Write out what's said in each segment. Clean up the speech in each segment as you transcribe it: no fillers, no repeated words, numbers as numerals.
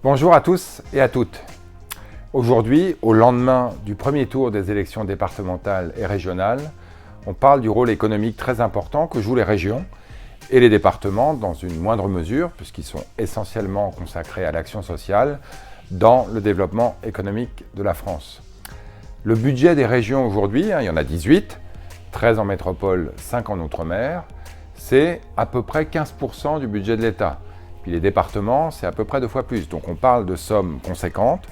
Bonjour à tous et à toutes. Aujourd'hui, au lendemain du premier tour des élections départementales et régionales, on parle du rôle économique très important que jouent les régions et les départements dans une moindre mesure, puisqu'ils sont essentiellement consacrés à l'action sociale dans le développement économique de la France. Le budget des régions aujourd'hui, il y en a 18, 13 en métropole, 5 en outre-mer, c'est à peu près 15% du budget de l'État. Puis les départements, c'est à peu près 2 fois plus. Donc on parle de sommes conséquentes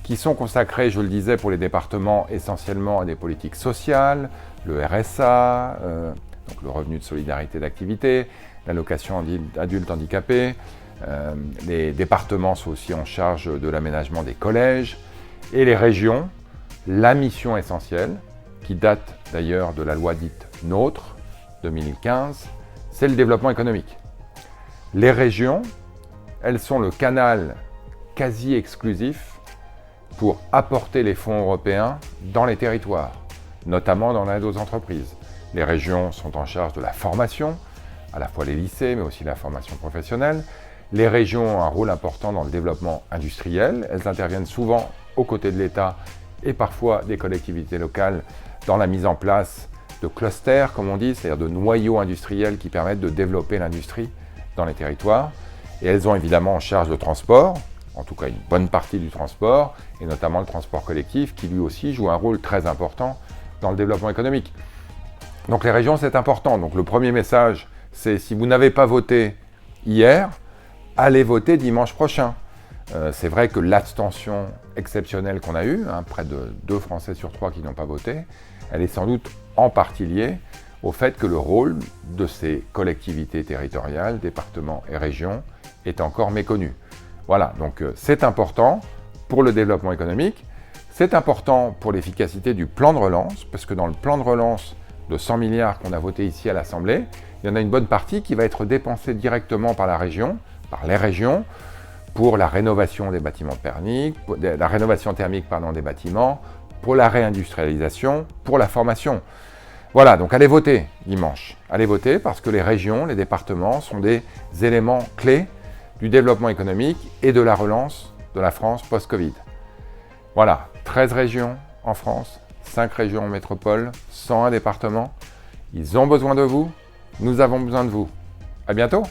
qui sont consacrées, je le disais, pour les départements essentiellement à des politiques sociales, le RSA, donc le revenu de solidarité d'activité, l'allocation adultes handicapés. Les départements sont aussi en charge de l'aménagement des collèges. Et les régions, la mission essentielle, qui date d'ailleurs de la loi dite NOTRe, 2015, c'est le développement économique. Les régions, elles sont le canal quasi exclusif pour apporter les fonds européens dans les territoires, notamment dans l'aide aux entreprises. Les régions sont en charge de la formation, à la fois les lycées, mais aussi la formation professionnelle. Les régions ont un rôle important dans le développement industriel. Elles interviennent souvent aux côtés de l'État et parfois des collectivités locales dans la mise en place de clusters, comme on dit, c'est-à-dire de noyaux industriels qui permettent de développer l'industrie dans les territoires. Et elles ont évidemment en charge le transport, en tout cas une bonne partie du transport, et notamment le transport collectif, qui lui aussi joue un rôle très important dans le développement économique. Donc les régions, c'est important. Donc le premier message, c'est si vous n'avez pas voté hier, allez voter dimanche prochain. C'est vrai que l'abstention exceptionnelle qu'on a eue, près de 2 Français sur 3 qui n'ont pas voté, elle est sans doute en partie liée au fait que le rôle de ces collectivités territoriales, départements et régions, est encore méconnu. Voilà, donc c'est important pour le développement économique, c'est important pour l'efficacité du plan de relance, parce que dans le plan de relance de 100 milliards qu'on a voté ici à l'Assemblée, il y en a une bonne partie qui va être dépensée directement par les régions, pour la rénovation des bâtiments thermiques, la rénovation thermique des bâtiments, pour la réindustrialisation, pour la formation. Voilà, donc allez voter dimanche. Allez voter parce que les régions, les départements sont des éléments clés du développement économique et de la relance de la France post-Covid. Voilà, 13 régions en France, 5 régions en métropole, 101 départements. Ils ont besoin de vous, nous avons besoin de vous. À bientôt!